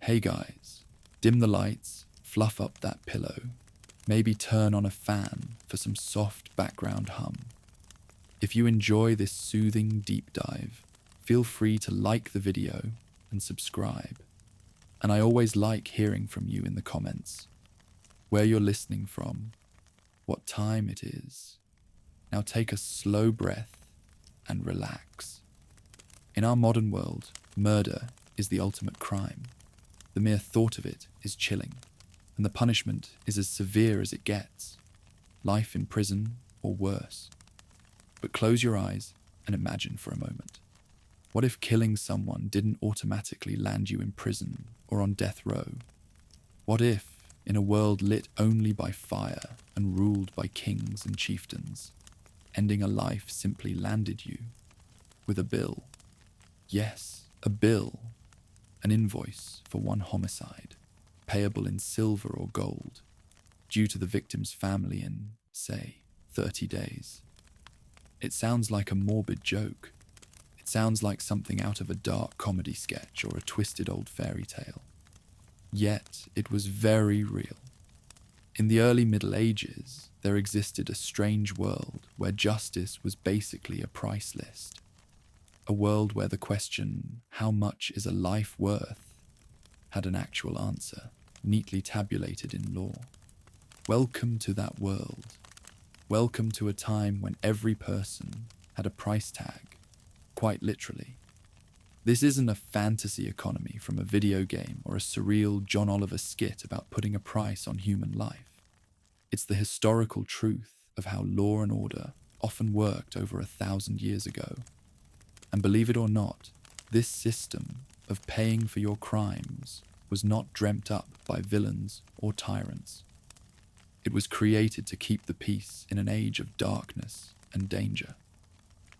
Hey guys, dim the lights, fluff up that pillow, maybe turn on a fan for some soft background hum. If you enjoy this soothing deep dive, feel free to like the video and subscribe. And I always like hearing from you in the comments, where you're listening from, what time it is. Now take a slow breath and relax. In our modern world, murder is the ultimate crime. The mere thought of it is chilling, and the punishment is as severe as it gets. Life in prison or worse. But close your eyes and imagine for a moment. What if killing someone didn't automatically land you in prison or on death row? What if, in a world lit only by fire and ruled by kings and chieftains, ending a life simply landed you with a bill? Yes, a bill. An invoice for one homicide, payable in silver or gold, due to the victim's family in, say, 30 days. It sounds like a morbid joke. It sounds like something out of a dark comedy sketch or a twisted old fairy tale. Yet it was very real. In the early Middle Ages, there existed a strange world where justice was basically a price list. A world where the question, how much is a life worth, had an actual answer, neatly tabulated in law. Welcome to that world. Welcome to a time when every person had a price tag, quite literally. This isn't a fantasy economy from a video game or a surreal John Oliver skit about putting a price on human life. It's the historical truth of how law and order often worked over 1,000 years ago. And believe it or not, this system of paying for your crimes was not dreamt up by villains or tyrants. It was created to keep the peace in an age of darkness and danger.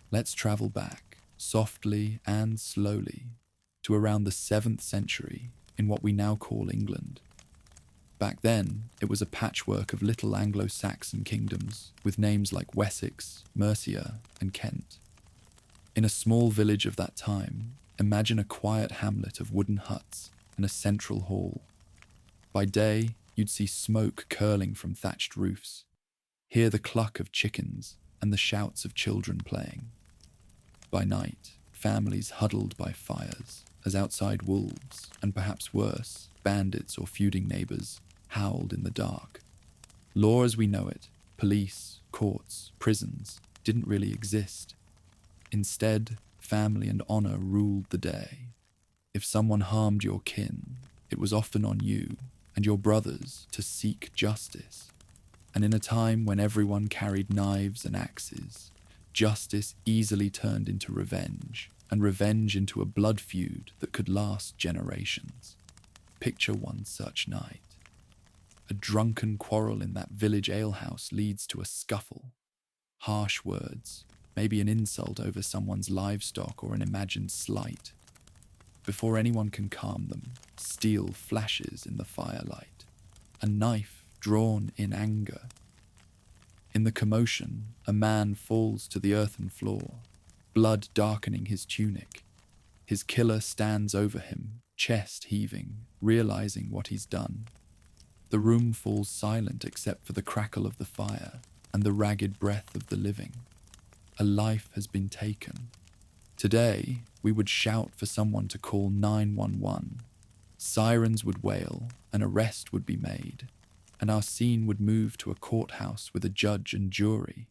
Let's travel back, softly and slowly, to around the 7th century in what we now call England. Back then, it was a patchwork of little Anglo-Saxon kingdoms with names like Wessex, Mercia, and Kent. In a small village of that time, imagine a quiet hamlet of wooden huts and a central hall. By day, you'd see smoke curling from thatched roofs, hear the cluck of chickens and the shouts of children playing. By night, families huddled by fires as outside wolves, and perhaps worse, bandits or feuding neighbours, howled in the dark. Law as we know it, police, courts, prisons, didn't really exist. Instead, family and honour ruled the day. If someone harmed your kin, it was often on you and your brothers to seek justice. And in a time when everyone carried knives and axes, justice easily turned into revenge, and revenge into a blood feud that could last generations. Picture one such night. A drunken quarrel in that village alehouse leads to a scuffle. Harsh words, maybe an insult over someone's livestock or an imagined slight. Before anyone can calm them, steel flashes in the firelight, a knife drawn in anger. In the commotion, a man falls to the earthen floor, blood darkening his tunic. His killer stands over him, chest heaving, realizing what he's done. The room falls silent except for the crackle of the fire and the ragged breath of the living. A life has been taken. Today, we would shout for someone to call 911. Sirens would wail, an arrest would be made, and our scene would move to a courthouse with a judge and jury.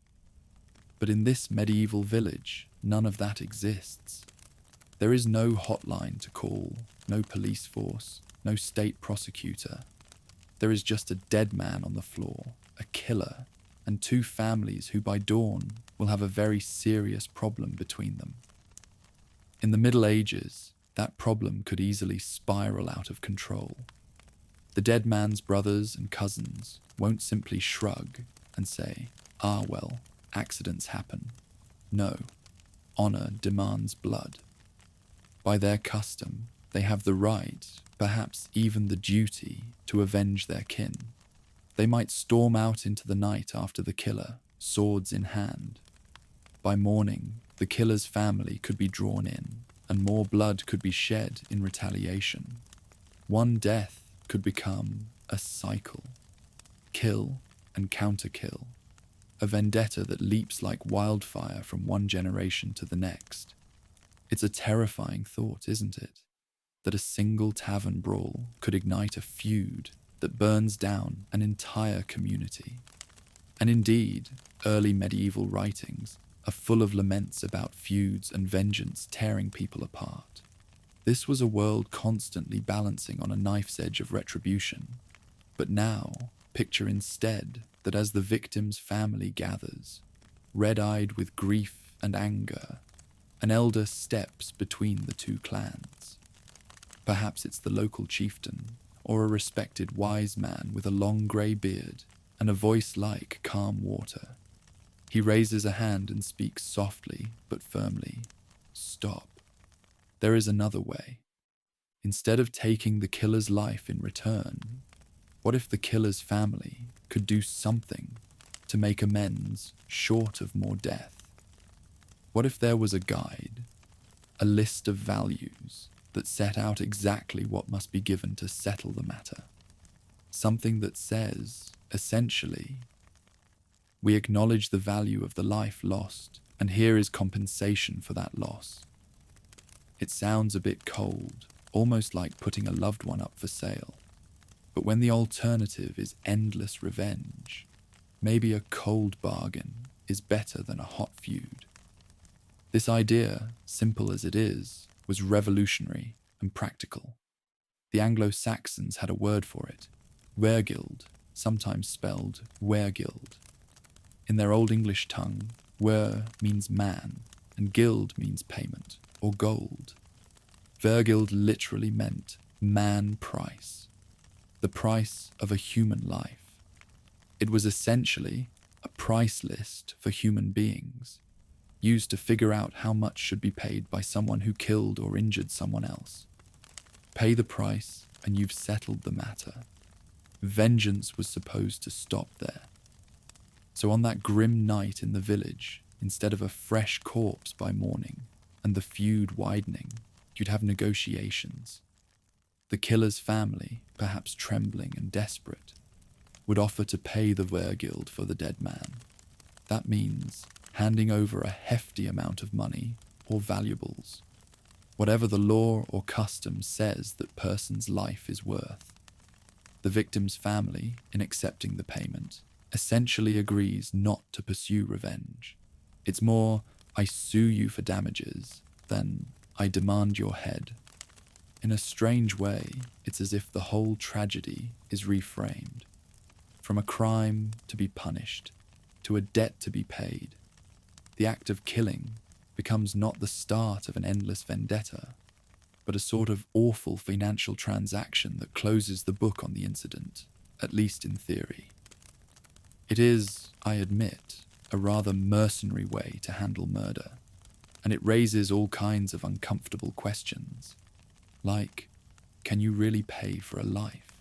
But in this medieval village, none of that exists. There is no hotline to call, no police force, no state prosecutor. There is just a dead man on the floor, a killer, and two families who by dawn will have a very serious problem between them. In the Middle Ages, that problem could easily spiral out of control. The dead man's brothers and cousins won't simply shrug and say, "Ah well, accidents happen." No, honor demands blood. By their custom, they have the right, perhaps even the duty, to avenge their kin. They might storm out into the night after the killer, swords in hand. By morning, the killer's family could be drawn in, and more blood could be shed in retaliation. One death could become a cycle. Kill and counter-kill. A vendetta that leaps like wildfire from one generation to the next. It's a terrifying thought, isn't it? That a single tavern brawl could ignite a feud that burns down an entire community. And indeed, early medieval writings are full of laments about feuds and vengeance tearing people apart. This was a world constantly balancing on a knife's edge of retribution. But now, picture instead that as the victim's family gathers, red-eyed with grief and anger, an elder steps between the two clans. Perhaps it's the local chieftain, or a respected wise man with a long grey beard and a voice like calm water. He raises a hand and speaks softly but firmly. Stop. There is another way. Instead of taking the killer's life in return, what if the killer's family could do something to make amends short of more death? What if there was a guide, a list of values that set out exactly what must be given to settle the matter? Something that says, essentially, we acknowledge the value of the life lost, and here is compensation for that loss. It sounds a bit cold, almost like putting a loved one up for sale. But when the alternative is endless revenge, maybe a cold bargain is better than a hot feud. This idea, simple as it is, was revolutionary and practical. The Anglo-Saxons had a word for it, Wergild, sometimes spelled Wergild. In their Old English tongue, wer means man, and gild means payment, or gold. Wergild literally meant man price, the price of a human life. It was essentially a price list for human beings, used to figure out how much should be paid by someone who killed or injured someone else. Pay the price and you've settled the matter. Vengeance was supposed to stop there. So on that grim night in the village, instead of a fresh corpse by morning and the feud widening, you'd have negotiations. The killer's family, perhaps trembling and desperate, would offer to pay the Wergild for the dead man. That means handing over a hefty amount of money or valuables, whatever the law or custom says that person's life is worth. The victim's family, in accepting the payment, essentially agrees not to pursue revenge. It's more, I sue you for damages, than I demand your head. In a strange way, it's as if the whole tragedy is reframed. From a crime to be punished, to a debt to be paid, the act of killing becomes not the start of an endless vendetta, but a sort of awful financial transaction that closes the book on the incident, at least in theory. It is, I admit, a rather mercenary way to handle murder, and it raises all kinds of uncomfortable questions, like, can you really pay for a life?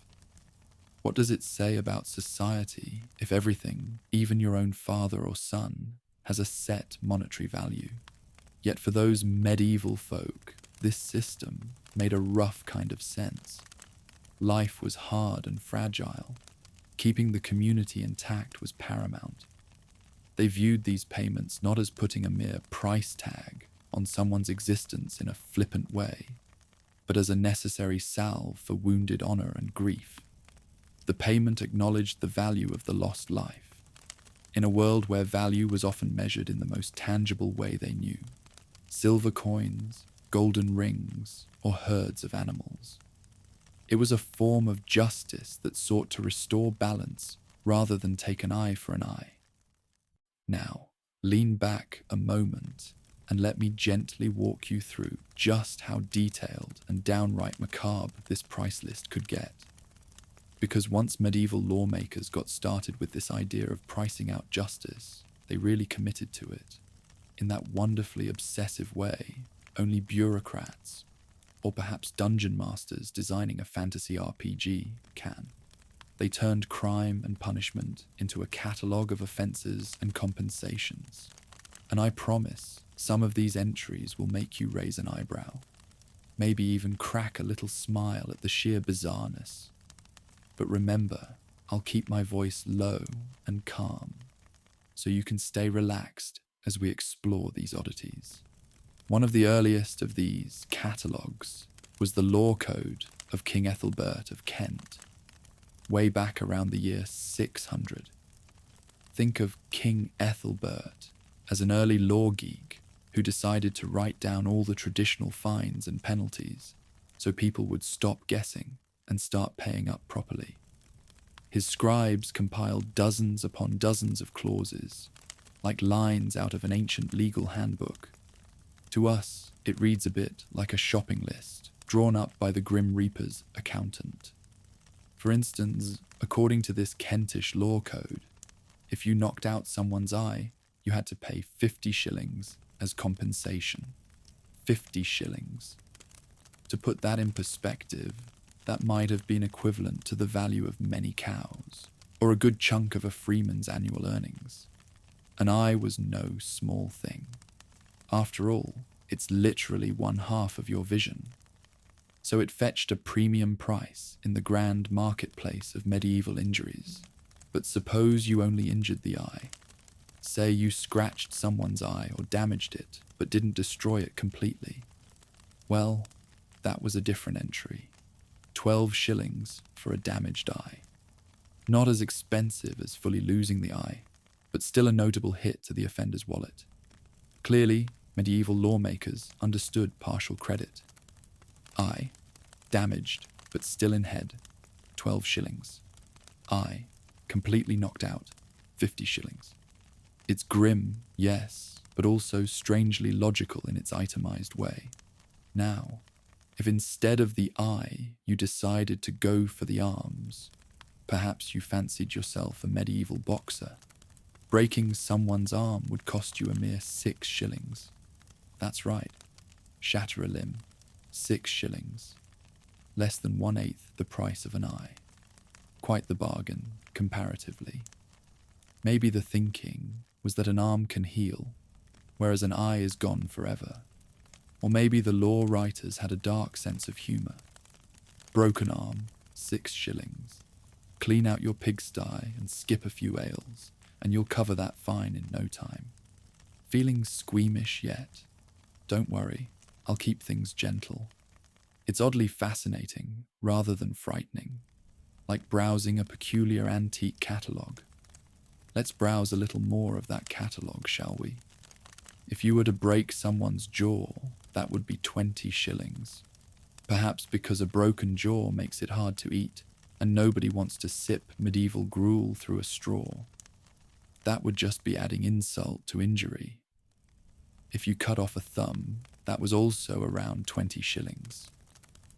What does it say about society if everything, even your own father or son, has a set monetary value? Yet for those medieval folk, this system made a rough kind of sense. Life was hard and fragile. Keeping the community intact was paramount. They viewed these payments not as putting a mere price tag on someone's existence in a flippant way, but as a necessary salve for wounded honor and grief. The payment acknowledged the value of the lost life, in a world where value was often measured in the most tangible way they knew: silver coins, golden rings, or herds of animals. It was a form of justice that sought to restore balance rather than take an eye for an eye. Now, lean back a moment and let me gently walk you through just how detailed and downright macabre this price list could get. Because once medieval lawmakers got started with this idea of pricing out justice, they really committed to it. In that wonderfully obsessive way, only bureaucrats, or perhaps dungeon masters designing a fantasy RPG, can. They turned crime and punishment into a catalogue of offences and compensations. And I promise, some of these entries will make you raise an eyebrow. maybe even crack a little smile at the sheer bizarreness. But remember, I'll keep my voice low and calm, so you can stay relaxed as we explore these oddities. One of the earliest of these catalogues was the Law Code of King Ethelbert of Kent, way back around the year 600. Think of King Ethelbert as an early law geek who decided to write down all the traditional fines and penalties so people would stop guessing and start paying up properly. His scribes compiled dozens upon dozens of clauses, like lines out of an ancient legal handbook. To us, it reads a bit like a shopping list drawn up by the Grim Reaper's accountant. For instance, according to this Kentish law code, if you knocked out someone's eye, you had to pay 50 shillings as compensation. 50 shillings. To put that in perspective, that might have been equivalent to the value of many cows, or a good chunk of a freeman's annual earnings. An eye was no small thing. After all, it's literally 1/2 of your vision. So it fetched a premium price in the grand marketplace of medieval injuries. But suppose you only injured the eye. Say you scratched someone's eye or damaged it, but didn't destroy it completely. Well, that was a different entry. 12 shillings for a damaged eye. Not as expensive as fully losing the eye, but still a notable hit to the offender's wallet. Clearly, medieval lawmakers understood partial credit. Eye, damaged, but still in head, 12 shillings. Eye, completely knocked out, 50 shillings. It's grim, yes, but also strangely logical in its itemized way. Now, if instead of the eye you decided to go for the arms, perhaps you fancied yourself a medieval boxer, breaking someone's arm would cost you a mere 6 shillings. That's right, shatter a limb, 6 shillings. Less than 1/8 the price of an eye. Quite the bargain, comparatively. Maybe the thinking was that an arm can heal, whereas an eye is gone forever. Or maybe the law writers had a dark sense of humour. Broken arm, 6 shillings. Clean out your pigsty and skip a few ales, and you'll cover that fine in no time. Feeling squeamish yet? Don't worry, I'll keep things gentle. It's oddly fascinating rather than frightening, like browsing a peculiar antique catalogue. Let's browse a little more of that catalogue, shall we? If you were to break someone's jaw, that would be 20 shillings. Perhaps because a broken jaw makes it hard to eat, and nobody wants to sip medieval gruel through a straw. That would just be adding insult to injury. If you cut off a thumb, that was also around 20 shillings.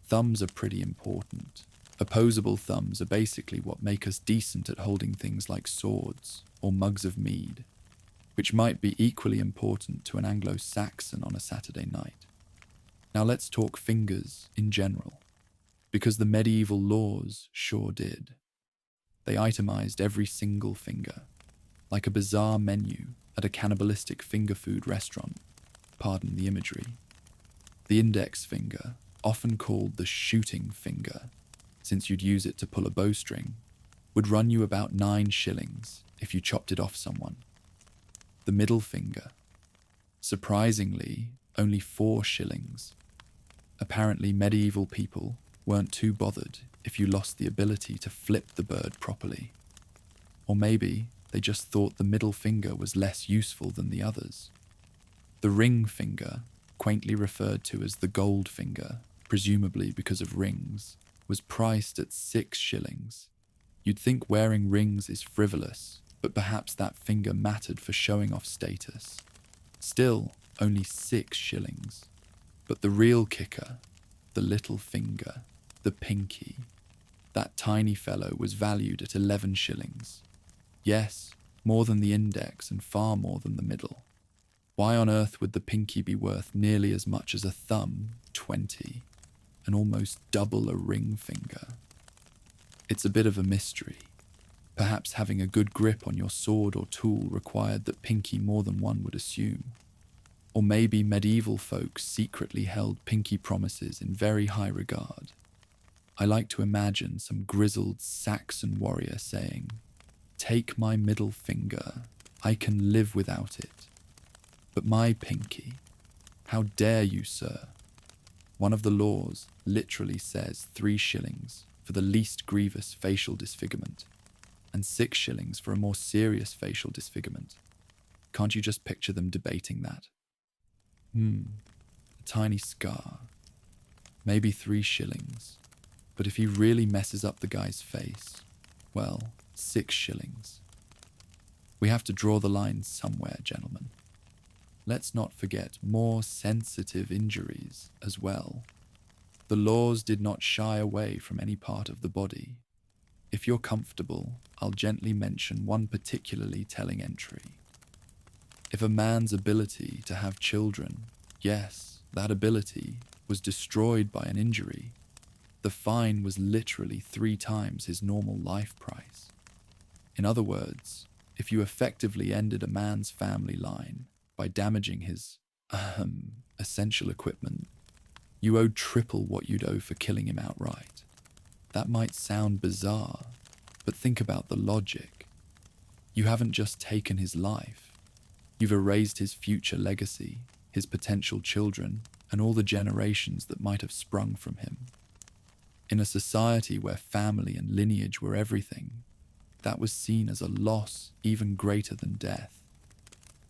Thumbs are pretty important. Opposable thumbs are basically what make us decent at holding things like swords or mugs of mead, which might be equally important to an Anglo-Saxon on a Saturday night. Now let's talk fingers in general, because the medieval laws sure did. They itemized every single finger, like a bizarre menu at a cannibalistic finger food restaurant, pardon the imagery. The index finger, often called the shooting finger, since you'd use it to pull a bowstring, would run you about 9 shillings if you chopped it off someone. The middle finger, surprisingly, only 4 shillings. Apparently medieval people weren't too bothered if you lost the ability to flip the bird properly. Or maybe they just thought the middle finger was less useful than the others. The ring finger, quaintly referred to as the gold finger, presumably because of rings, was priced at 6 shillings. You'd think wearing rings is frivolous, but perhaps that finger mattered for showing off status. Still, only 6 shillings. But the real kicker, the little finger, the pinky, that tiny fellow was valued at 11 shillings. Yes, more than the index and far more than the middle. Why on earth would the pinky be worth nearly as much as a thumb, 20, and almost double a ring finger? It's a bit of a mystery. Perhaps having a good grip on your sword or tool required that pinky more than one would assume. Or maybe medieval folks secretly held pinky promises in very high regard. I like to imagine some grizzled Saxon warrior saying, "Take my middle finger, I can live without it. But my pinky, how dare you, sir?" One of the laws literally says 3 shillings for the least grievous facial disfigurement, and 6 shillings for a more serious facial disfigurement. Can't you just picture them debating that? A tiny scar. Maybe 3 shillings. But if he really messes up the guy's face, well, 6 shillings. We have to draw the line somewhere, gentlemen. Let's not forget more sensitive injuries as well. The laws did not shy away from any part of the body. If you're comfortable, I'll gently mention one particularly telling entry. If a man's ability to have children, yes, that ability, was destroyed by an injury, the fine was literally 3 times his normal life price. In other words, if you effectively ended a man's family line by damaging his, essential equipment, you owed triple what you'd owe for killing him outright. That might sound bizarre, but think about the logic. You haven't just taken his life, you've erased his future legacy, his potential children, and all the generations that might have sprung from him. In a society where family and lineage were everything, that was seen as a loss even greater than death.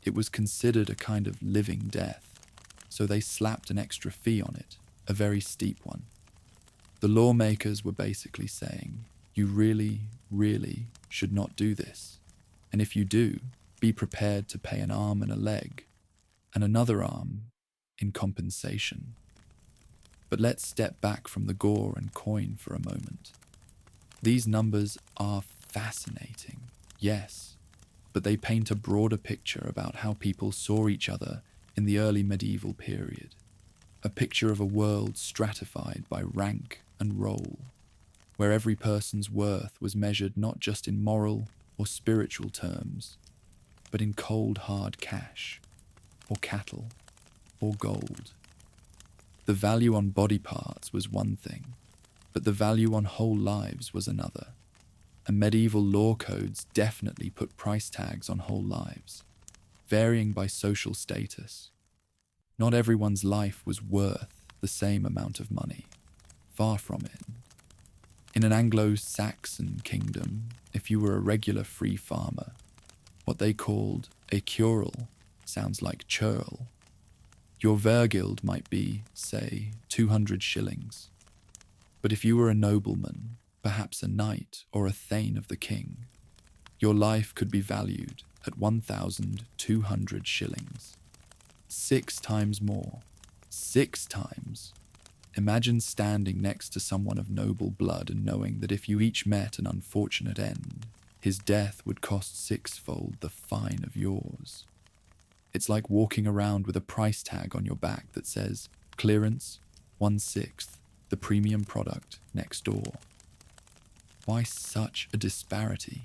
It was considered a kind of living death, so they slapped an extra fee on it, a very steep one. The lawmakers were basically saying, you really, really should not do this, and if you do, be prepared to pay an arm and a leg, and another arm in compensation. But let's step back from the gore and coin for a moment. These numbers are fascinating, yes, but they paint a broader picture about how people saw each other in the early medieval period. A picture of a world stratified by rank and role, where every person's worth was measured not just in moral or spiritual terms, but in cold hard cash, or cattle, or gold. The value on body parts was one thing, but the value on whole lives was another. And medieval law codes definitely put price tags on whole lives, varying by social status. Not everyone's life was worth the same amount of money. Far from it. In an Anglo-Saxon kingdom, if you were a regular free farmer, what they called a curel sounds like churl. Your Wergild might be, say, 200 shillings. But if you were a nobleman, perhaps a knight or a thane of the king, your life could be valued at 1,200 shillings. 6 times more. 6 times. Imagine standing next to someone of noble blood and knowing that if you each met an unfortunate end, his death would cost 6-fold the fine of yours. It's like walking around with a price tag on your back that says, clearance, 1/6, the premium product next door. Why such a disparity?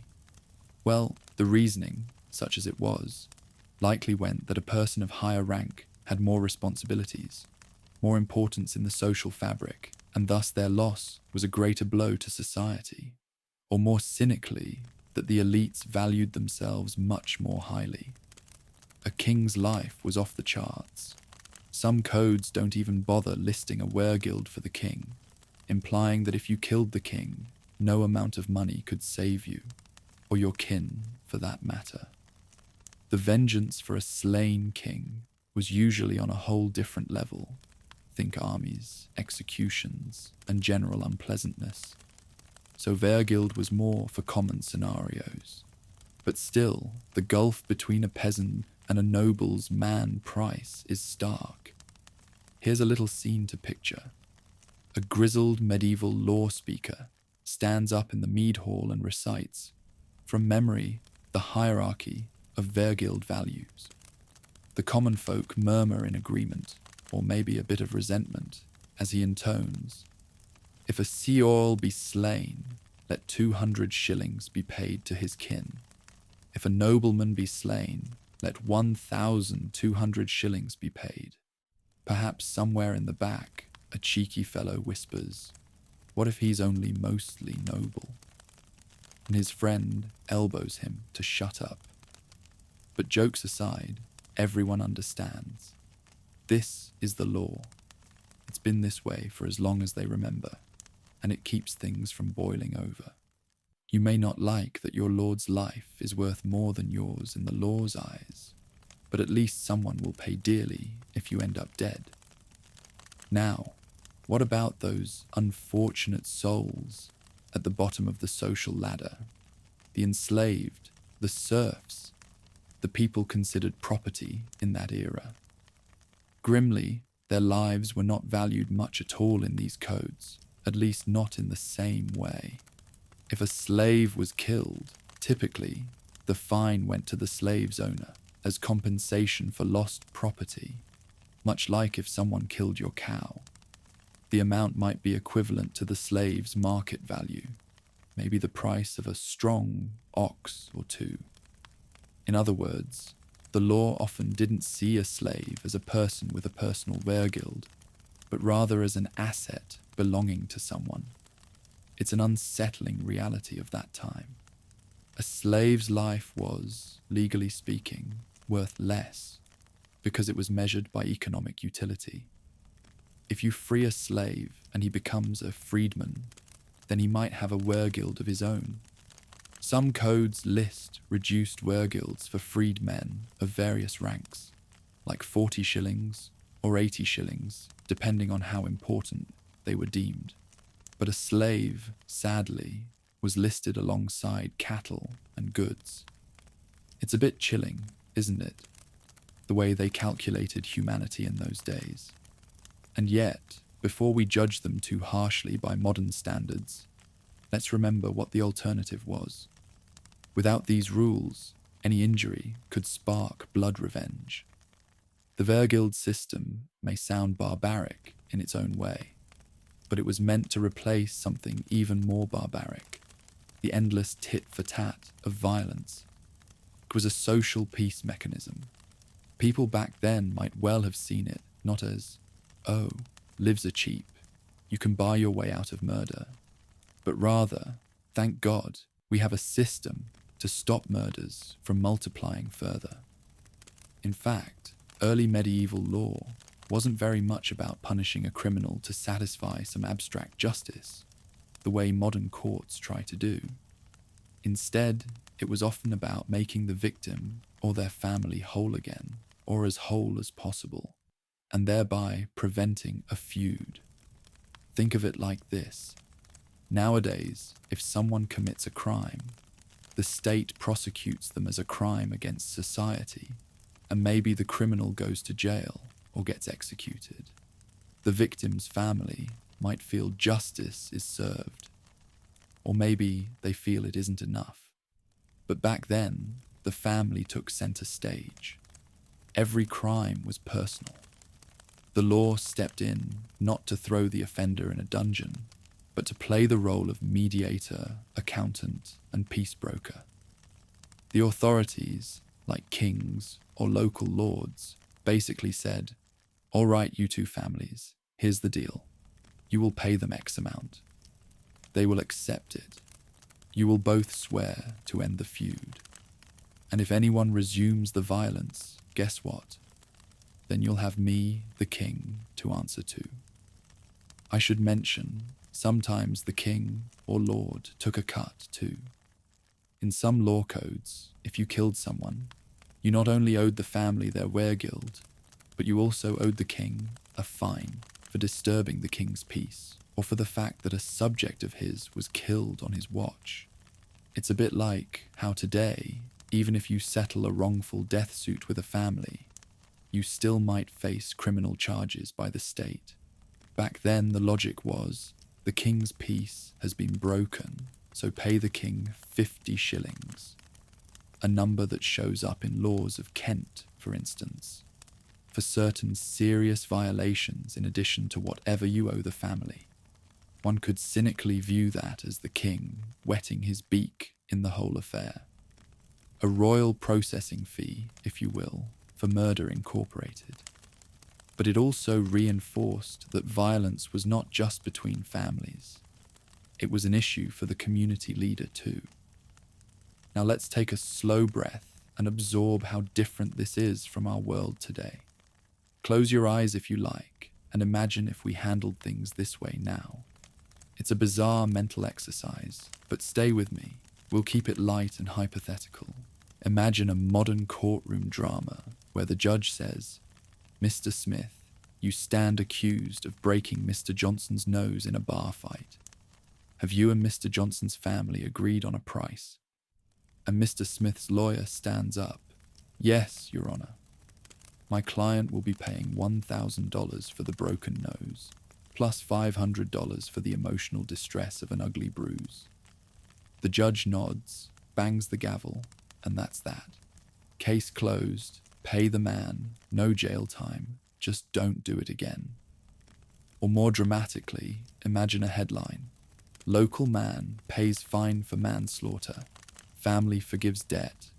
Well, the reasoning, such as it was, likely went that a person of higher rank had more responsibilities, more importance in the social fabric, and thus their loss was a greater blow to society. Or more cynically, that the elites valued themselves much more highly. A king's life was off the charts. Some codes don't even bother listing a wergild for the king, implying that if you killed the king, no amount of money could save you, or your kin for that matter. The vengeance for a slain king was usually on a whole different level. Think armies, executions, and general unpleasantness. So Wergild was more for common scenarios. But still, the gulf between a peasant and a noble's man price is stark. Here's a little scene to picture. A grizzled medieval law speaker stands up in the mead hall and recites, from memory, the hierarchy of Wergild values. The common folk murmur in agreement, or maybe a bit of resentment, as he intones, "If a ceorl be slain, let 200 shillings be paid to his kin. If a nobleman be slain, Let 1,200 shillings be paid. Perhaps somewhere in the back, a cheeky fellow whispers, "What if he's only mostly noble?" And his friend elbows him to shut up. But jokes aside, everyone understands. This is the law. It's been this way for as long as they remember, and it keeps things from boiling over. You may not like that your lord's life is worth more than yours in the law's eyes, but at least someone will pay dearly if you end up dead. Now, what about those unfortunate souls at the bottom of the social ladder? The enslaved, the serfs, the people considered property in that era. Grimly, their lives were not valued much at all in these codes, at least not in the same way. If a slave was killed, typically, the fine went to the slave's owner as compensation for lost property, much like if someone killed your cow. The amount might be equivalent to the slave's market value, maybe the price of a strong ox or two. In other words, the law often didn't see a slave as a person with a personal Wergild, but rather as an asset belonging to someone. It's an unsettling reality of that time. A slave's life was, legally speaking, worth less because it was measured by economic utility. If you free a slave and he becomes a freedman, then he might have a Wergild of his own. Some codes list reduced Wergilds for freed men of various ranks, like 40 shillings or 80 shillings, depending on how important they were deemed. But a slave, sadly, was listed alongside cattle and goods. It's a bit chilling, isn't it? The way they calculated humanity in those days. And yet, before we judge them too harshly by modern standards, let's remember what the alternative was. Without these rules, any injury could spark blood revenge. The Wergild system may sound barbaric in its own way, but it was meant to replace something even more barbaric, the endless tit-for-tat of violence. It was a social peace mechanism. People back then might well have seen it not as, "Oh, lives are cheap, you can buy your way out of murder," but rather, "Thank God, we have a system to stop murders from multiplying further." In fact, early medieval law wasn't very much about punishing a criminal to satisfy some abstract justice, the way modern courts try to do. Instead, it was often about making the victim or their family whole again, or as whole as possible, and thereby preventing a feud. Think of it like this. Nowadays, if someone commits a crime, the state prosecutes them as a crime against society, and maybe the criminal goes to jail or gets executed. The victim's family might feel justice is served, or maybe they feel it isn't enough. But back then, the family took center stage. Every crime was personal. The law stepped in not to throw the offender in a dungeon, but to play the role of mediator, accountant, and peace broker. The authorities, like kings or local lords, basically said, "All right, you two families, here's the deal. You will pay them X amount. They will accept it. You will both swear to end the feud. And if anyone resumes the violence, guess what? Then you'll have me, the king, to answer to." I should mention, sometimes the king or lord took a cut too. In some law codes, if you killed someone, you not only owed the family their Wergild, but you also owed the king a fine for disturbing the king's peace, or for the fact that a subject of his was killed on his watch. It's a bit like how today, even if you settle a wrongful death suit with a family, you still might face criminal charges by the state. Back then, the logic was, the king's peace has been broken, so pay the king 50 shillings, a number that shows up in laws of Kent, for instance, for certain serious violations in addition to whatever you owe the family. One could cynically view that as the king wetting his beak in the whole affair. A royal processing fee, if you will, for murder incorporated. But it also reinforced that violence was not just between families. It was an issue for the community leader too. Now let's take a slow breath and absorb how different this is from our world today. Close your eyes if you like, and imagine if we handled things this way now. It's a bizarre mental exercise, but stay with me. We'll keep it light and hypothetical. Imagine a modern courtroom drama where the judge says, "Mr. Smith, you stand accused of breaking Mr. Johnson's nose in a bar fight. Have you and Mr. Johnson's family agreed on a price?" And Mr. Smith's lawyer stands up. "Yes, Your Honor. My client will be paying $1,000 for the broken nose, plus $500 for the emotional distress of an ugly bruise." The judge nods, bangs the gavel, and that's that. Case closed, pay the man, no jail time, just don't do it again. Or more dramatically, imagine a headline. Local man pays fine for manslaughter. Family forgives debt.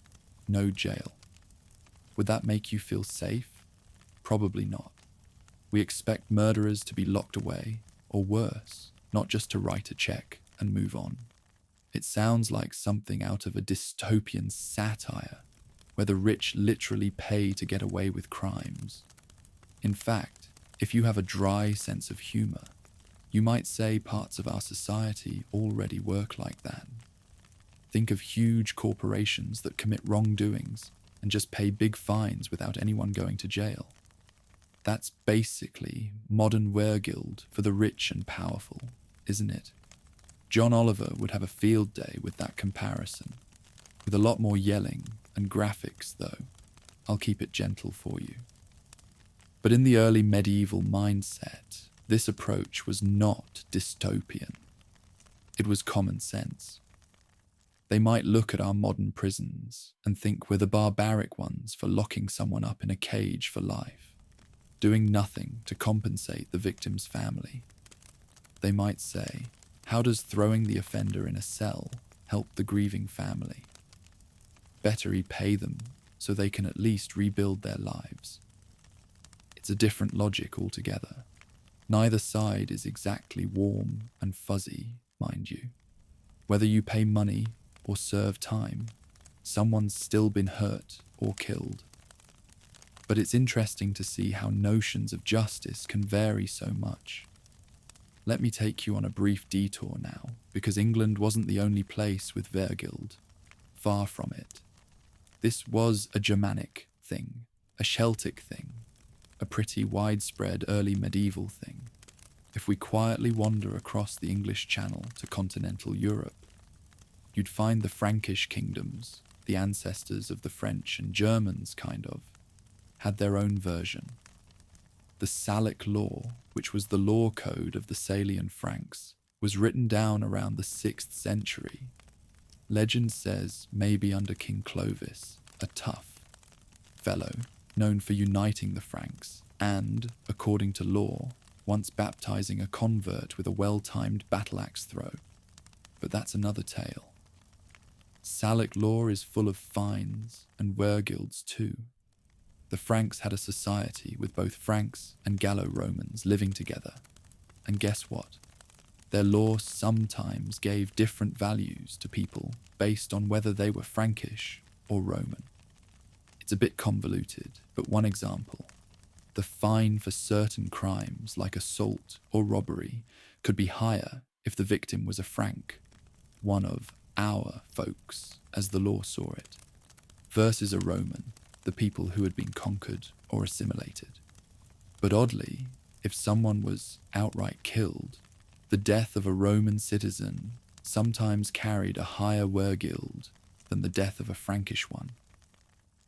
No jail. Would that make you feel safe? Probably not. We expect murderers to be locked away, or worse, not just to write a check and move on. It sounds like something out of a dystopian satire, where the rich literally pay to get away with crimes. In fact, if you have a dry sense of humor, you might say parts of our society already work like that. Think of huge corporations that commit wrongdoings and just pay big fines without anyone going to jail. That's basically modern Wergild for the rich and powerful, isn't it? John Oliver would have a field day with that comparison, with a lot more yelling and graphics though. I'll keep it gentle for you. But in the early medieval mindset, this approach was not dystopian. It was common sense. They might look at our modern prisons and think we're the barbaric ones for locking someone up in a cage for life, doing nothing to compensate the victim's family. They might say, how does throwing the offender in a cell help the grieving family? Better repay them so they can at least rebuild their lives. It's a different logic altogether. Neither side is exactly warm and fuzzy, mind you. Whether you pay money or serve time, someone's still been hurt or killed. But it's interesting to see how notions of justice can vary so much. Let me take you on a brief detour now, because England wasn't the only place with Wergild. Far from it. This was a Germanic thing, a Celtic thing, a pretty widespread early medieval thing. If we quietly wander across the English Channel to continental Europe, you'd find the Frankish kingdoms, the ancestors of the French and Germans kind of, had their own version. The Salic law, which was the law code of the Salian Franks, was written down around the 6th century. Legend says maybe under King Clovis, a tough fellow known for uniting the Franks and, according to law, once baptizing a convert with a well-timed battle-axe throw. But that's another tale. Salic law is full of fines and wergilds too. The Franks had a society with both Franks and Gallo-Romans living together. And guess what? Their law sometimes gave different values to people based on whether they were Frankish or Roman. It's a bit convoluted, but one example. The fine for certain crimes like assault or robbery could be higher if the victim was a Frank, one of our folks, as the law saw it, versus a Roman, the people who had been conquered or assimilated. But oddly, if someone was outright killed, the death of a Roman citizen sometimes carried a higher wergild than the death of a Frankish one.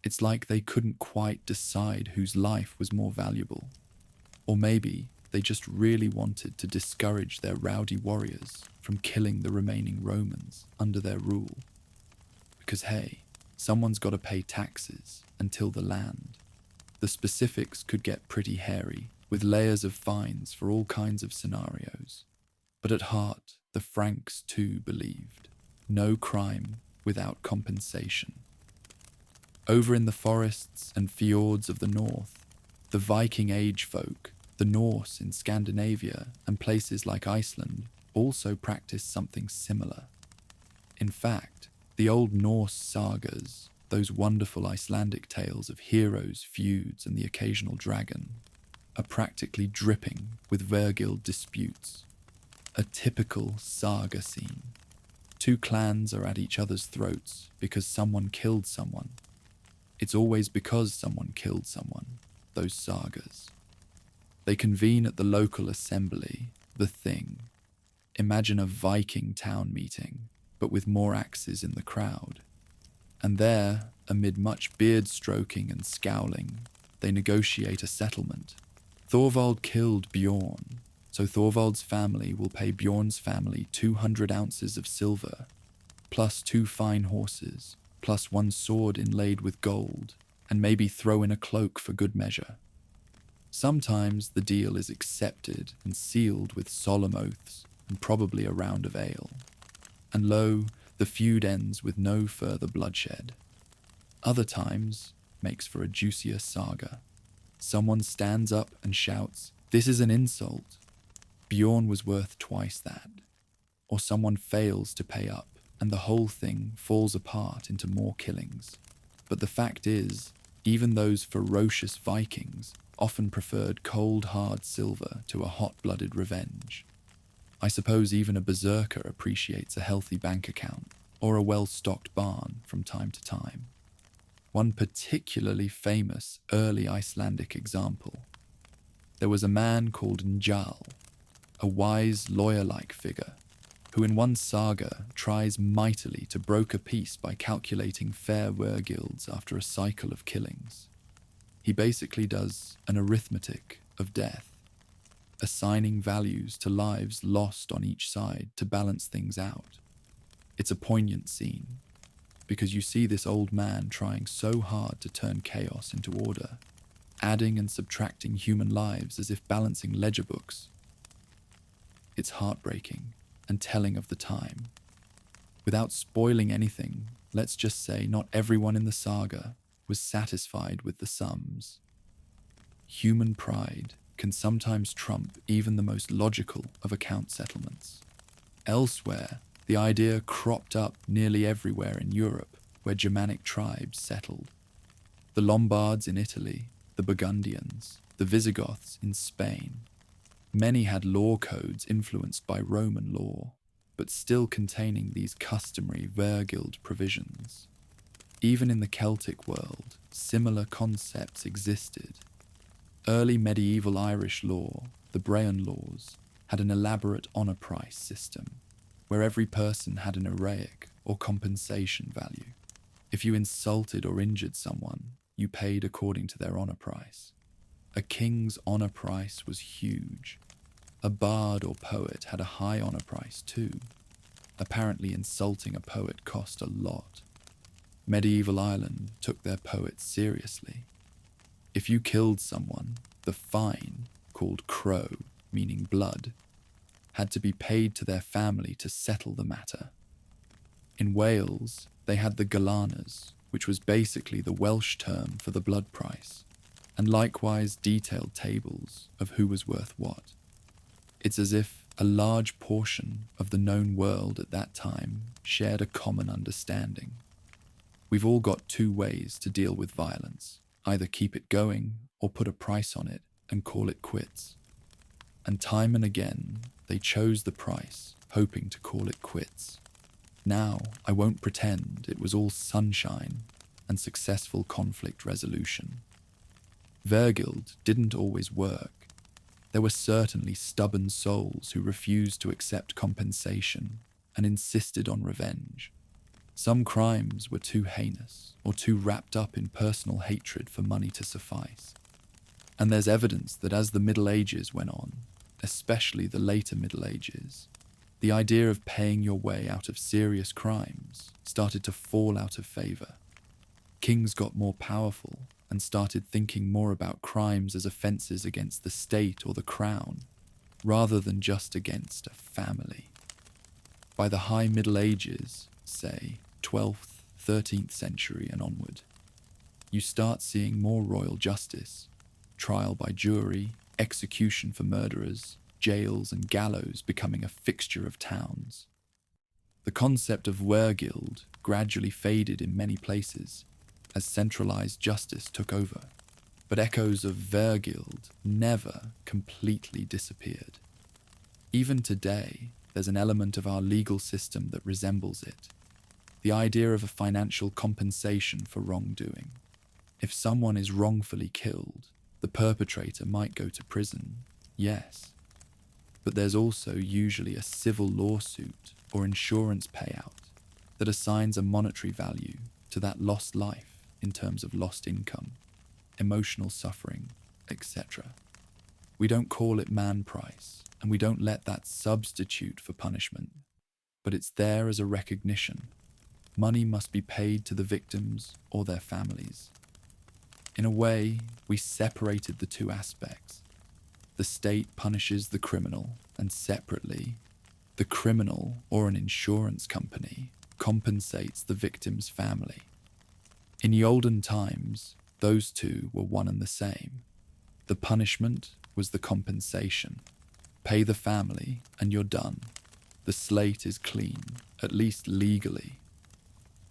It's like they couldn't quite decide whose life was more valuable. Or maybe they just really wanted to discourage their rowdy warriors from killing the remaining Romans under their rule. Because hey, someone's got to pay taxes and till the land. The specifics could get pretty hairy, with layers of fines for all kinds of scenarios. But at heart, the Franks too believed no crime without compensation. Over in the forests and fjords of the north, the Viking Age folk, the Norse in Scandinavia and places like Iceland also practiced something similar. In fact, the old Norse sagas, those wonderful Icelandic tales of heroes, feuds, and the occasional dragon, are practically dripping with Wergild disputes. A typical saga scene. Two clans are at each other's throats because someone killed someone. It's always because someone killed someone, those sagas. They convene at the local assembly, the Thing. Imagine a Viking town meeting, but with more axes in the crowd. And there, amid much beard-stroking and scowling, they negotiate a settlement. Thorvald killed Bjorn, so Thorvald's family will pay Bjorn's family 200 ounces of silver, plus 2 fine horses, plus 1 sword inlaid with gold, and maybe throw in a cloak for good measure. Sometimes the deal is accepted and sealed with solemn oaths and probably a round of ale. And lo, the feud ends with no further bloodshed. Other times makes for a juicier saga. Someone stands up and shouts, "This is an insult. Bjorn was worth twice that." Or someone fails to pay up, and the whole thing falls apart into more killings. But the fact is, even those ferocious Vikings often preferred cold, hard silver to a hot-blooded revenge. I suppose even a berserker appreciates a healthy bank account or a well-stocked barn from time to time. One particularly famous early Icelandic example. There was a man called Njal, a wise, lawyer-like figure, who in one saga tries mightily to broker peace by calculating fair wergilds after a cycle of killings. He basically does an arithmetic of death, assigning values to lives lost on each side to balance things out. It's a poignant scene, because you see this old man trying so hard to turn chaos into order, adding and subtracting human lives as if balancing ledger books. It's heartbreaking and telling of the time. Without spoiling anything, let's just say not everyone in the saga was satisfied with the sums. Human pride can sometimes trump even the most logical of account settlements. Elsewhere, the idea cropped up nearly everywhere in Europe where Germanic tribes settled. The Lombards in Italy, the Burgundians, the Visigoths in Spain. Many had law codes influenced by Roman law, but still containing these customary Wergild provisions. Even in the Celtic world, similar concepts existed. Early medieval Irish law, the Brehon laws, had an elaborate honour price system, where every person had an heroic or compensation value. If you insulted or injured someone, you paid according to their honour price. A king's honour price was huge. A bard or poet had a high honour price too. Apparently insulting a poet cost a lot. Medieval Ireland took their poets seriously. If you killed someone, the fine, called crow, meaning blood, had to be paid to their family to settle the matter. In Wales, they had the galaners, which was basically the Welsh term for the blood price, and likewise detailed tables of who was worth what. It's as if a large portion of the known world at that time shared a common understanding. We've all got 2 ways to deal with violence, either keep it going or put a price on it and call it quits. And time and again, they chose the price, hoping to call it quits. Now, I won't pretend it was all sunshine and successful conflict resolution. Wergild didn't always work. There were certainly stubborn souls who refused to accept compensation and insisted on revenge. Some crimes were too heinous or too wrapped up in personal hatred for money to suffice. And there's evidence that as the Middle Ages went on, especially the later Middle Ages, the idea of paying your way out of serious crimes started to fall out of favour. Kings got more powerful and started thinking more about crimes as offences against the state or the crown, rather than just against a family. By the High Middle Ages, say 12th, 13th century and onward, you start seeing more royal justice, trial by jury, execution for murderers, jails and gallows becoming a fixture of towns. The concept of Wergild gradually faded in many places as centralized justice took over, but echoes of Wergild never completely disappeared. Even today, there's an element of our legal system that resembles it. The idea of a financial compensation for wrongdoing. If someone is wrongfully killed, the perpetrator might go to prison, yes. But there's also usually a civil lawsuit or insurance payout that assigns a monetary value to that lost life in terms of lost income, emotional suffering, etc. We don't call it man price, and we don't let that substitute for punishment, but it's there as a recognition. Money must be paid to the victims or their families. In a way, we separated the two aspects. The state punishes the criminal, and separately, the criminal or an insurance company compensates the victim's family. In the olden times, those two were one and the same. The punishment was the compensation. Pay the family and you're done. The slate is clean, at least legally.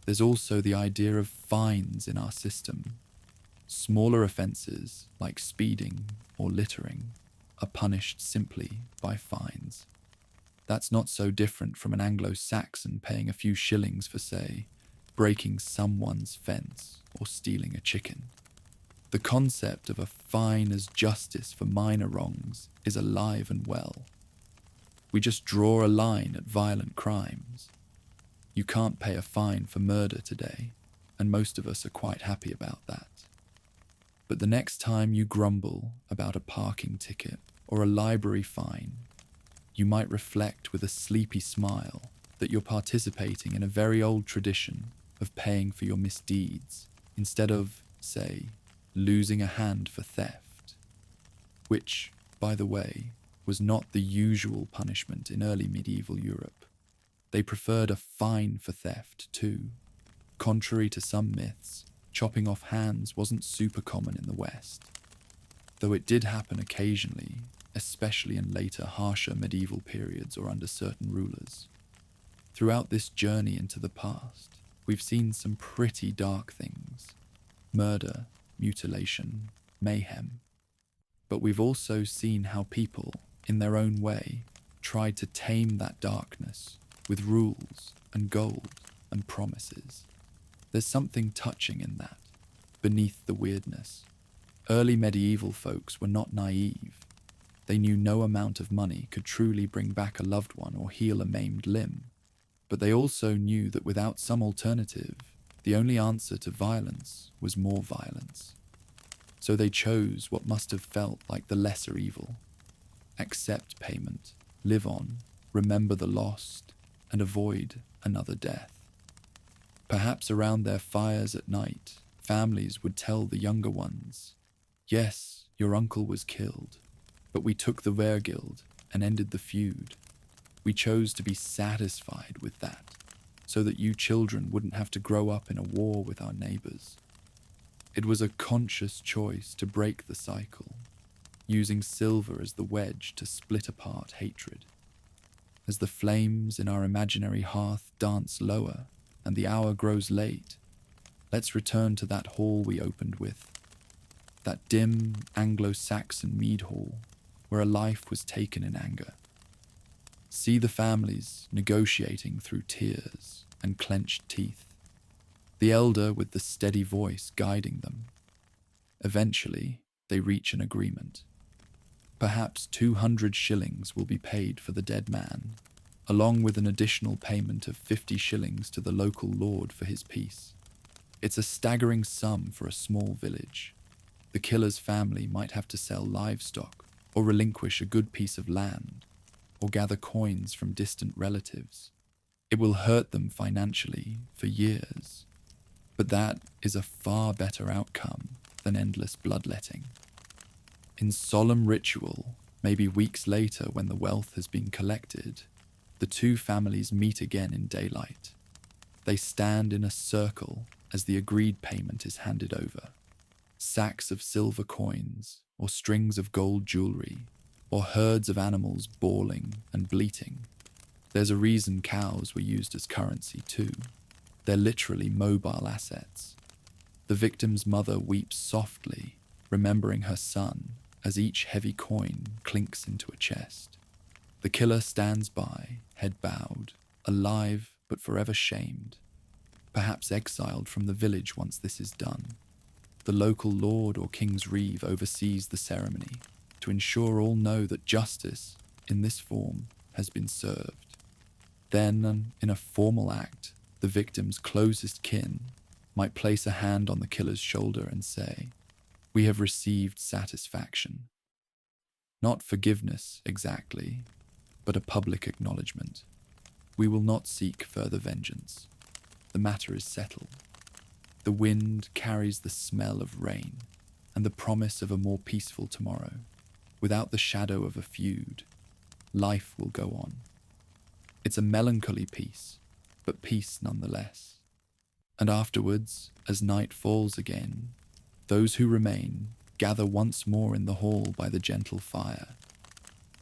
There's also the idea of fines in our system. Smaller offences, like speeding or littering, are punished simply by fines. That's not so different from an Anglo-Saxon paying a few shillings for, say, breaking someone's fence or stealing a chicken. The concept of a fine as justice for minor wrongs is alive and well. We just draw a line at violent crimes. You can't pay a fine for murder today, and most of us are quite happy about that. But the next time you grumble about a parking ticket or a library fine, you might reflect with a sleepy smile that you're participating in a very old tradition of paying for your misdeeds instead of, say, losing a hand for theft, which, by the way, was not the usual punishment in early medieval Europe. They preferred a fine for theft too. Contrary to some myths, chopping off hands wasn't super common in the West, though it did happen occasionally, especially in later, harsher medieval periods or under certain rulers. Throughout this journey into the past, we've seen some pretty dark things: murder, mutilation, mayhem. But we've also seen how people, in their own way, tried to tame that darkness with rules and gold and promises. There's something touching in that, beneath the weirdness. Early medieval folks were not naive. They knew no amount of money could truly bring back a loved one or heal a maimed limb. But they also knew that without some alternative, the only answer to violence was more violence. So they chose what must have felt like the lesser evil. Accept payment, live on, remember the lost, and avoid another death. Perhaps around their fires at night, families would tell the younger ones, "Yes, your uncle was killed, but we took the Wergild and ended the feud. We chose to be satisfied with that, so that you children wouldn't have to grow up in a war with our neighbors." It was a conscious choice to break the cycle, using silver as the wedge to split apart hatred. As the flames in our imaginary hearth dance lower and the hour grows late, let's return to that hall we opened with, that dim Anglo-Saxon mead hall where a life was taken in anger. See the families negotiating through tears and clenched teeth, the elder with the steady voice guiding them. Eventually, they reach an agreement. Perhaps 200 shillings will be paid for the dead man, along with an additional payment of 50 shillings to the local lord for his peace. It's a staggering sum for a small village. The killer's family might have to sell livestock or relinquish a good piece of land, or gather coins from distant relatives. It will hurt them financially for years, but that is a far better outcome than endless bloodletting. In solemn ritual, maybe weeks later when the wealth has been collected, the two families meet again in daylight. They stand in a circle as the agreed payment is handed over. Sacks of silver coins, or strings of gold jewelry, or herds of animals bawling and bleating. There's a reason cows were used as currency too. They're literally mobile assets. The victim's mother weeps softly, remembering her son as each heavy coin clinks into a chest. The killer stands by, head bowed, alive but forever shamed, perhaps exiled from the village once this is done. The local lord or king's reeve oversees the ceremony to ensure all know that justice, in this form, has been served. Then, in a formal act, the victim's closest kin might place a hand on the killer's shoulder and say, "We have received satisfaction." Not forgiveness exactly, but a public acknowledgement. We will not seek further vengeance. The matter is settled. The wind carries the smell of rain and the promise of a more peaceful tomorrow. Without the shadow of a feud, life will go on. It's a melancholy peace, but peace nonetheless. And afterwards, as night falls again, those who remain gather once more in the hall by the gentle fire.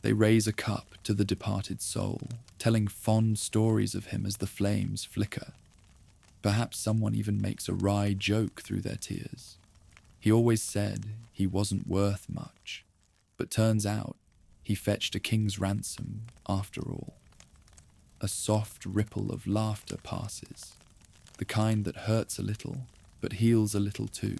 They raise a cup to the departed soul, telling fond stories of him as the flames flicker. Perhaps someone even makes a wry joke through their tears. He always said he wasn't worth much, but turns out he fetched a king's ransom after all. A soft ripple of laughter passes, the kind that hurts a little, but heals a little too.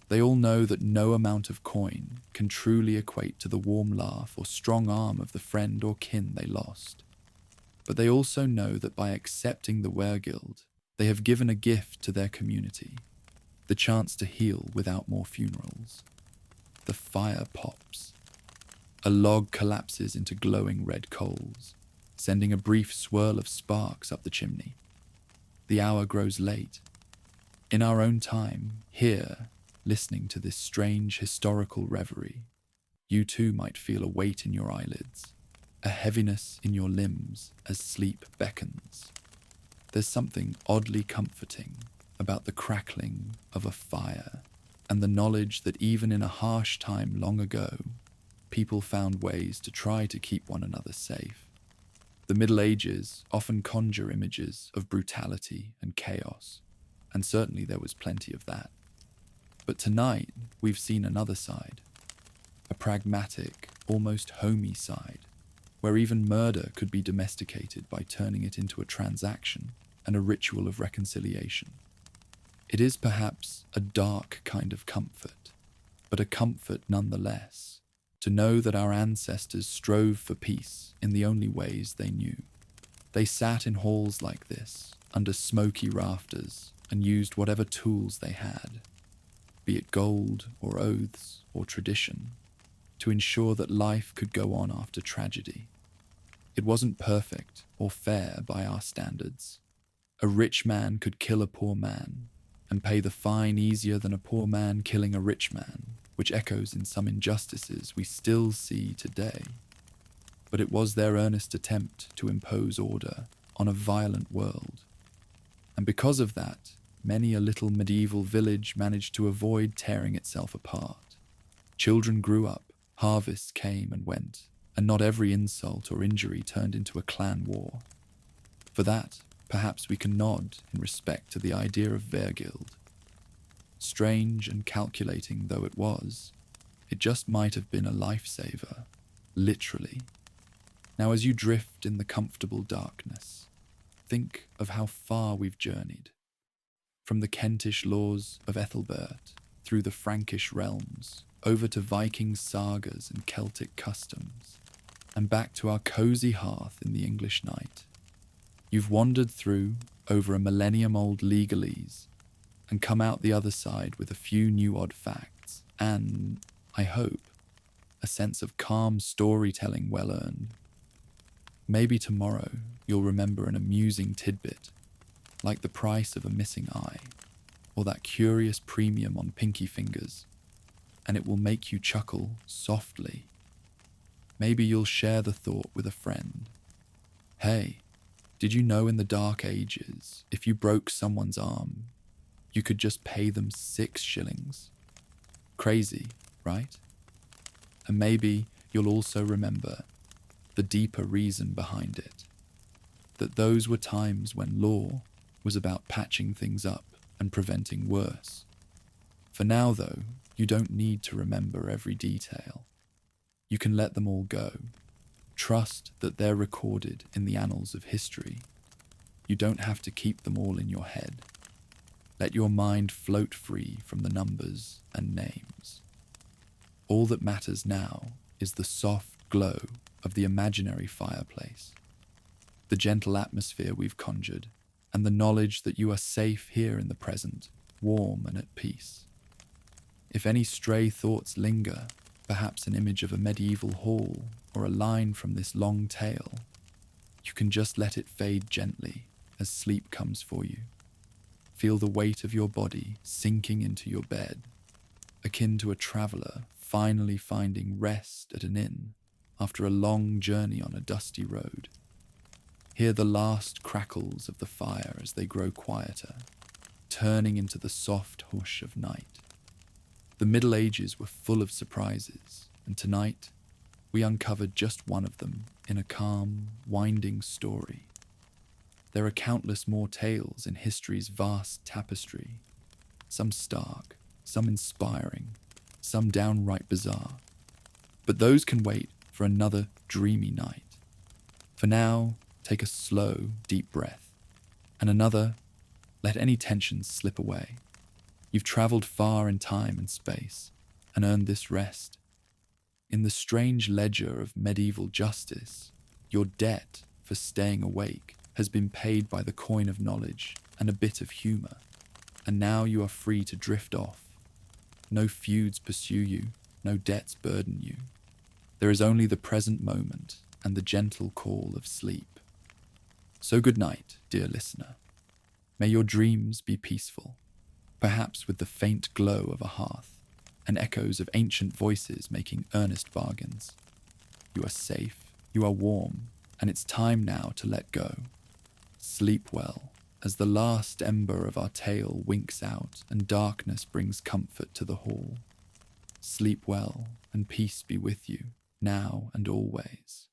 They all know that no amount of coin can truly equate to the warm laugh or strong arm of the friend or kin they lost. But they also know that by accepting the Wergild, they have given a gift to their community, the chance to heal without more funerals. The fire pops. A log collapses into glowing red coals, sending a brief swirl of sparks up the chimney. The hour grows late. In our own time, here, listening to this strange historical reverie, you too might feel a weight in your eyelids, a heaviness in your limbs as sleep beckons. There's something oddly comforting about the crackling of a fire and the knowledge that even in a harsh time long ago, people found ways to try to keep one another safe. The Middle Ages often conjure images of brutality and chaos, and certainly there was plenty of that. But tonight, we've seen another side, a pragmatic, almost homey side, where even murder could be domesticated by turning it into a transaction and a ritual of reconciliation. It is perhaps a dark kind of comfort, but a comfort nonetheless, to know that our ancestors strove for peace in the only ways they knew. They sat in halls like this, under smoky rafters, and used whatever tools they had, be it gold or oaths or tradition, to ensure that life could go on after tragedy. It wasn't perfect or fair by our standards. A rich man could kill a poor man and pay the fine easier than a poor man killing a rich man, which echoes in some injustices we still see today. But it was their earnest attempt to impose order on a violent world. And because of that, many a little medieval village managed to avoid tearing itself apart. Children grew up, harvests came and went, and not every insult or injury turned into a clan war. For that, perhaps we can nod in respect to the idea of Wergild. Strange and calculating though it was, it just might have been a lifesaver, literally. Now as you drift in the comfortable darkness, think of how far we've journeyed. From the Kentish laws of Ethelbert, through the Frankish realms, over to Viking sagas and Celtic customs, and back to our cozy hearth in the English night. You've wandered through over a millennium-old legalese and come out the other side with a few new odd facts and, I hope, a sense of calm storytelling well earned. Maybe tomorrow you'll remember an amusing tidbit, like the price of a missing eye, or that curious premium on pinky fingers, and it will make you chuckle softly. Maybe you'll share the thought with a friend. Hey, did you know in the Dark Ages, if you broke someone's arm, You could just pay them 6 shillings. Crazy, right? And maybe you'll also remember the deeper reason behind it. That those were times when law was about patching things up and preventing worse. For now, though, you don't need to remember every detail. You can let them all go. Trust that they're recorded in the annals of history. You don't have to keep them all in your head. Let your mind float free from the numbers and names. All that matters now is the soft glow of the imaginary fireplace, the gentle atmosphere we've conjured, and the knowledge that you are safe here in the present, warm and at peace. If any stray thoughts linger, perhaps an image of a medieval hall or a line from this long tale, you can just let it fade gently as sleep comes for you. Feel the weight of your body sinking into your bed, akin to a traveller finally finding rest at an inn after a long journey on a dusty road. Hear the last crackles of the fire as they grow quieter, turning into the soft hush of night. The Middle Ages were full of surprises, and tonight we uncovered just one of them in a calm, winding story. There are countless more tales in history's vast tapestry, some stark, some inspiring, some downright bizarre. But those can wait for another dreamy night. For now, take a slow, deep breath, and another, let any tensions slip away. You've traveled far in time and space and earned this rest. In the strange ledger of medieval justice, your debt for staying awake has been paid by the coin of knowledge and a bit of humour, and now you are free to drift off. No feuds pursue you, no debts burden you. There is only the present moment and the gentle call of sleep. So good night, dear listener. May your dreams be peaceful, perhaps with the faint glow of a hearth and echoes of ancient voices making earnest bargains. You are safe, you are warm, and it's time now to let go. Sleep well, as the last ember of our tale winks out and darkness brings comfort to the hall. Sleep well, and peace be with you, now and always.